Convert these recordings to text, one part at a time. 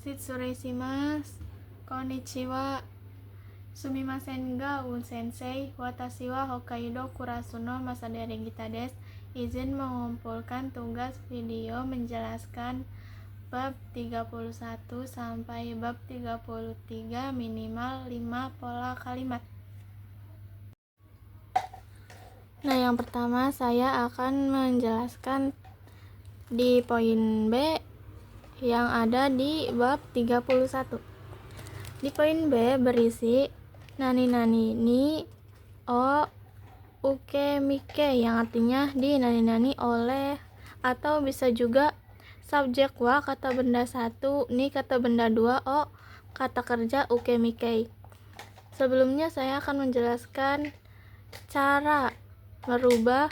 Shitsureishimasu, konnichiwa, sumimasen ga sensei, watashi wa Hokkaido Kurasu no Masadare Gita desu. Izin mengumpulkan tugas video menjelaskan bab 31 sampai bab 33 minimal 5 pola kalimat. Nah, yang pertama saya akan menjelaskan di poin B yang ada di bab 31. Di poin B berisi nani-nani ni o uke mike, yang artinya di nani-nani oleh, atau bisa juga subjek wa kata benda 1, ni kata benda 2, o kata kerja uke mike. Sebelumnya saya akan menjelaskan cara merubah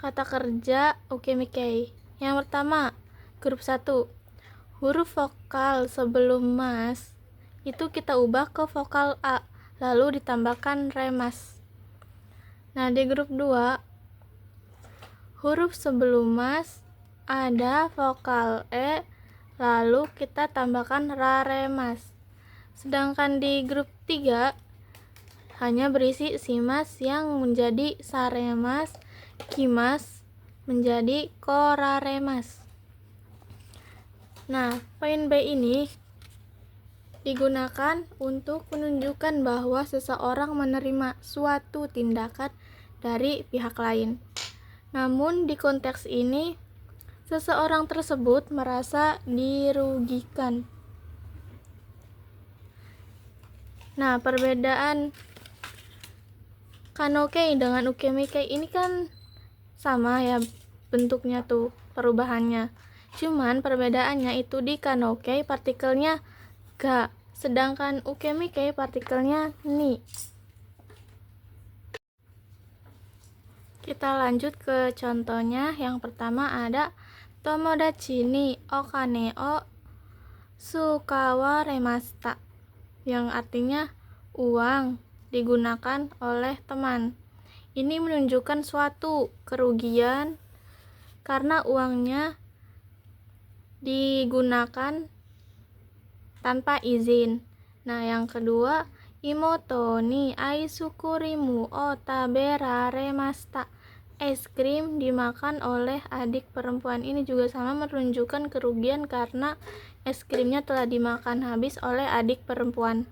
kata kerja uke mike. Yang pertama, grup 1, huruf vokal sebelum mas itu kita ubah ke vokal A, lalu ditambahkan remas. Nah, di grup 2, huruf sebelum mas ada vokal E, lalu kita tambahkan raremas. Sedangkan di grup 3 hanya berisi simas yang menjadi saremas, kimas menjadi koraremas. Nah, poin B ini digunakan untuk menunjukkan bahwa seseorang menerima suatu tindakan dari pihak lain. Namun di konteks ini seseorang tersebut merasa dirugikan. Nah, perbedaan kanokei dengan ukemikei ini kan sama ya bentuknya tuh, perubahannya. Cuman perbedaannya itu di kanokei partikelnya ga, sedangkan ukemikei partikelnya ni. Kita lanjut ke contohnya. Yang pertama ada tomodachi ni okane o sukawaremashita, yang artinya uang digunakan oleh teman. Ini menunjukkan suatu kerugian karena uangnya digunakan tanpa izin. Nah, yang kedua, imoto ni aisukurimu o taberaremashita, es krim dimakan oleh adik perempuan. Ini juga sama menunjukkan kerugian karena es krimnya telah dimakan habis oleh adik perempuan.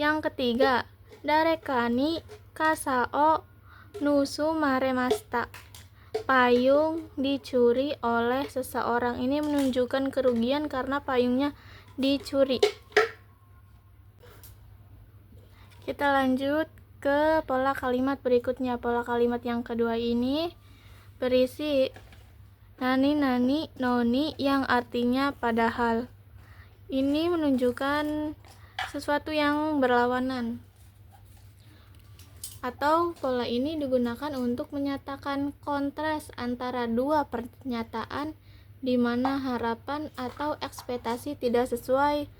Yang ketiga, dareka ni kasa o nusumaremashita, payung dicuri oleh seseorang. Ini menunjukkan kerugian karena payungnya dicuri. Kita lanjut ke pola kalimat berikutnya. Pola kalimat yang kedua ini berisi nani-nani noni, yang artinya padahal. Ini menunjukkan sesuatu yang berlawanan. Atau pola ini digunakan untuk menyatakan kontras antara dua pernyataan di mana harapan atau ekspektasi tidak sesuai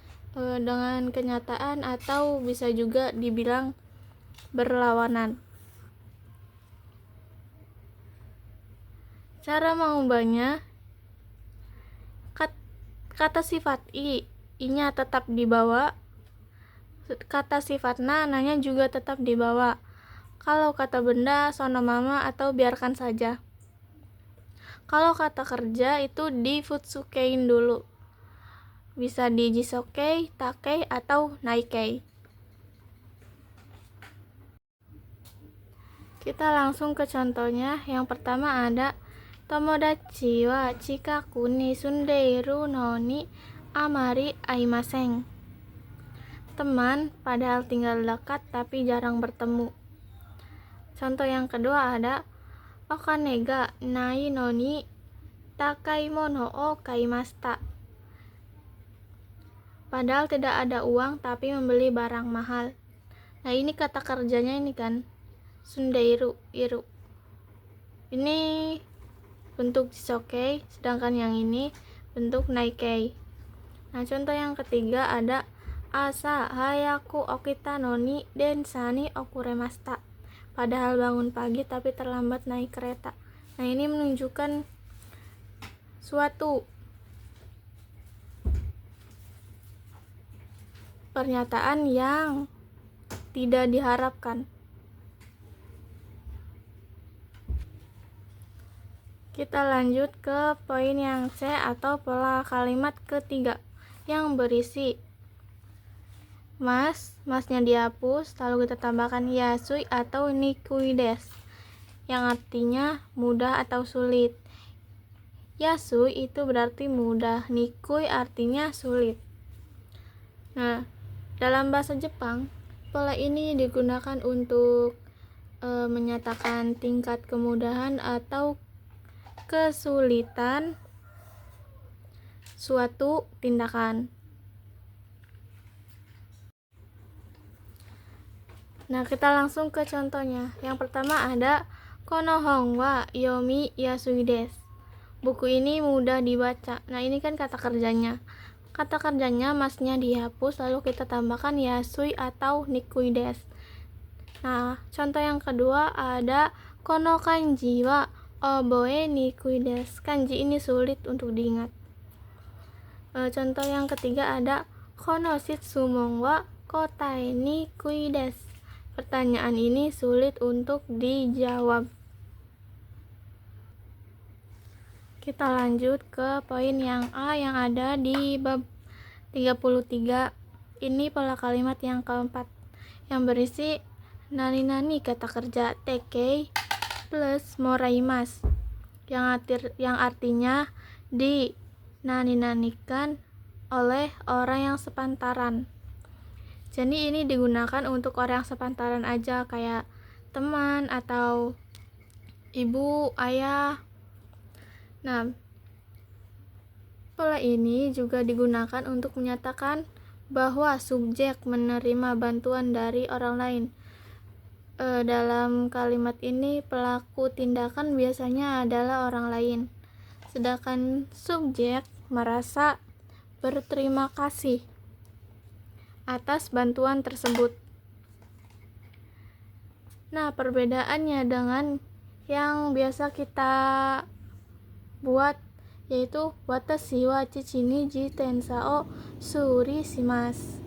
dengan kenyataan, atau bisa juga dibilang berlawanan. Cara mengubahnya, kata sifat i-nya tetap dibawa, kata sifat na-nya juga tetap dibawa. Kalau kata benda sonomama atau biarkan saja. Kalau kata kerja itu di futsukein dulu, bisa di jisokei, takei, atau naikei. Kita langsung ke contohnya. Yang pertama ada tomodachi wa chikaku ni sundeiru no ni amari aimasen. Teman padahal tinggal dekat tapi jarang bertemu. Contoh yang kedua ada okane ga nai no ni takai mono o kaimashita. Padahal tidak ada uang tapi membeli barang mahal. Nah, ini kata kerjanya ini kan sundeiru, iru. Ini bentuk jisokei, sedangkan yang ini bentuk naikei. Nah, contoh yang ketiga ada asa hayaku okita no ni densa ni okuremashita. Padahal bangun pagi tapi terlambat naik kereta. Nah, ini menunjukkan suatu pernyataan yang tidak diharapkan. Kita lanjut ke poin yang C atau pola kalimat ketiga yang berisi masnya dihapus, lalu kita tambahkan yasui atau nikui desu yang artinya mudah atau sulit. Yasui itu berarti mudah, nikui artinya sulit. Nah, dalam bahasa Jepang, pola ini digunakan untuk menyatakan tingkat kemudahan atau kesulitan suatu tindakan. Nah, kita langsung ke contohnya. Yang pertama ada kono hon wa yomi yasui desu. Buku ini mudah dibaca. Nah, ini kan kata kerjanya. Kata kerjanya masnya dihapus, lalu kita tambahkan yasui atau nikui desu. Nah, contoh yang kedua ada kono kanji wa oboe nikui desu. Kanji ini sulit untuk diingat. Contoh yang ketiga ada kono shitsumon wa kotae nikui desu. Pertanyaan ini sulit untuk dijawab. Kita lanjut ke poin yang A yang ada di bab 33. Ini pola kalimat yang keempat yang berisi nani-nani kata kerja tekei plus moraimasu yang artinya dinani-nanikan oleh orang yang sepantaran. Jadi ini digunakan untuk orang yang sepantaran aja, kayak teman atau ibu, ayah. Nah, pola ini juga digunakan untuk menyatakan bahwa subjek menerima bantuan dari orang lain. Dalam kalimat ini pelaku tindakan biasanya adalah orang lain, sedangkan subjek merasa berterima kasih atas bantuan tersebut. Nah, perbedaannya dengan yang biasa kita buat yaitu watashi wa chichi ni jitensa o suri shimasu.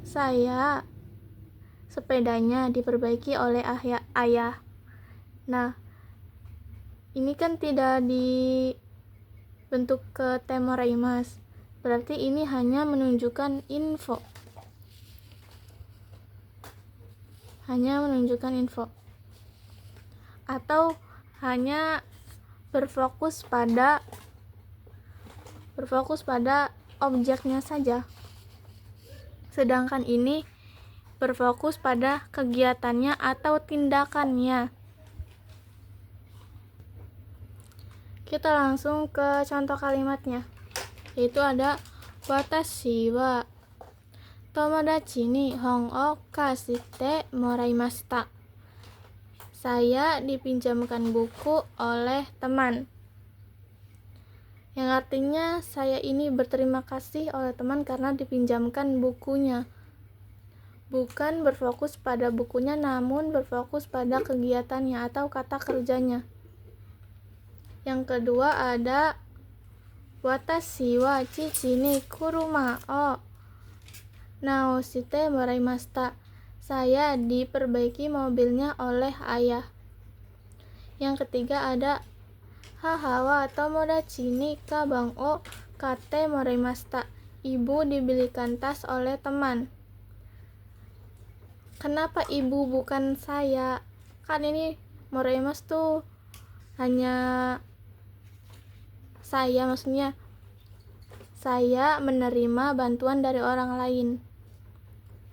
Saya sepedanya diperbaiki oleh ayah. Nah, ini kan tidak dibentuk ke temoraimasu. Berarti ini hanya menunjukkan info. Atau hanya berfokus pada objeknya saja. Sedangkan ini berfokus pada kegiatannya atau tindakannya. Kita langsung ke contoh kalimatnya, yaitu ada watashi wa tomodachi ni hon o kashite moraimashita. Saya dipinjamkan buku oleh teman. Yang artinya saya ini berterima kasih oleh teman karena dipinjamkan bukunya. Bukan berfokus pada bukunya, namun berfokus pada kegiatannya atau kata kerjanya. Yang kedua ada watashi wa chichi ni kuruma o naoshite moraimashita. Saya diperbaiki mobilnya oleh ayah. Yang ketiga ada haha wa tomodachi ni kabang o kate moraimashita. Ibu dibelikan tas oleh teman. Kenapa ibu bukan saya? Kan ini moraimasu tuh hanya saya, maksudnya saya menerima bantuan dari orang lain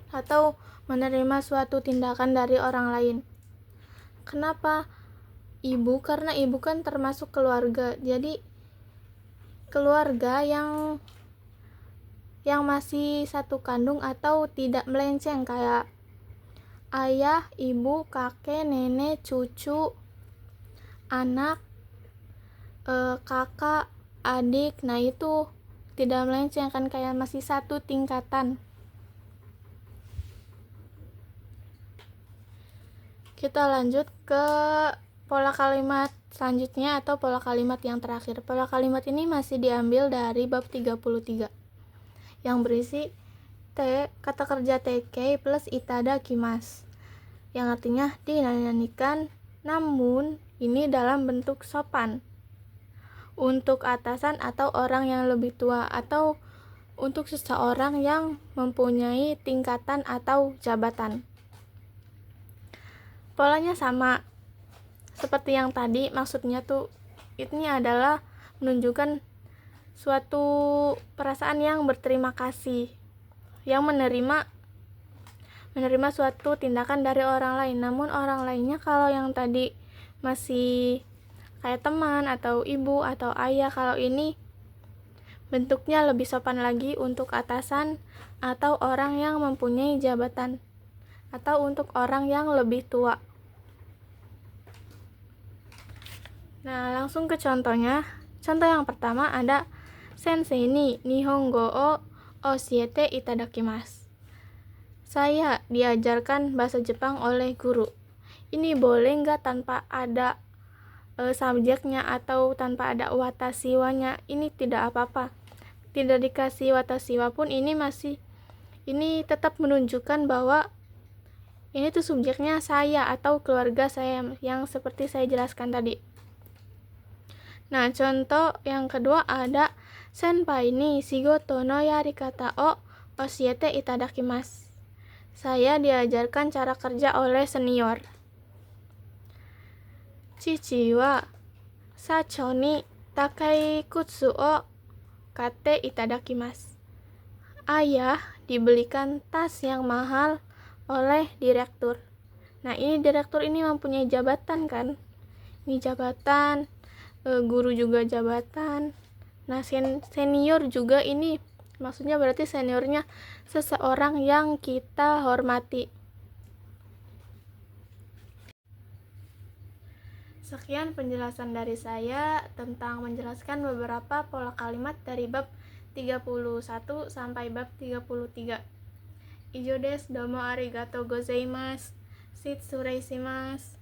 atau menerima suatu tindakan dari orang lain. Kenapa ibu? Karena ibu kan termasuk keluarga. Jadi keluarga yang masih satu kandung atau tidak melenceng, kayak ayah, ibu, kakek, nenek, cucu, anak, kakak, adik. Nah, itu tidak melenceng kan, kayak masih satu tingkatan. Kita lanjut ke pola kalimat selanjutnya atau pola kalimat yang terakhir. Pola kalimat ini masih diambil dari bab 33. yang berisi kata kerja TK plus itadakimasu, yang artinya dinyanyikan, namun ini dalam bentuk sopan untuk atasan atau orang yang lebih tua, atau untuk seseorang yang mempunyai tingkatan atau jabatan. Polanya sama seperti yang tadi, maksudnya tuh ini adalah menunjukkan suatu perasaan yang berterima kasih, yang menerima suatu tindakan dari orang lain. Namun orang lainnya kalau yang tadi masih kayak teman atau ibu atau ayah, kalau ini bentuknya lebih sopan lagi untuk atasan atau orang yang mempunyai jabatan, atau untuk orang yang lebih tua. Nah, langsung ke contohnya. Contoh yang pertama ada Sensei ni Nihongo o oshiete itadakimasu. Saya diajarkan bahasa Jepang oleh guru. Ini boleh nggak tanpa ada subjeknya atau tanpa ada watashiwanya? Ini tidak apa-apa. Tidak dikasih watashiwa pun ini tetap menunjukkan bahwa ini tuh subjeknya saya atau keluarga saya, yang seperti saya jelaskan tadi. Nah, contoh yang kedua ada Senpai ni shigoto no yarikata o oshiete itadakimasu. Saya diajarkan cara kerja oleh senior. Chichi wa sacho ni takai kutsu o katte itadakimasu. Ayah dibelikan tas yang mahal oleh direktur. Nah, ini direktur ini mempunyai jabatan kan? Ini jabatan, guru juga jabatan. Nah, senior juga ini maksudnya berarti seniornya seseorang yang kita hormati. Sekian penjelasan dari saya tentang menjelaskan beberapa pola kalimat dari bab 31 sampai bab 33. Ijo desu, domo arigatou gozaimasu. Shitsurei shimasu.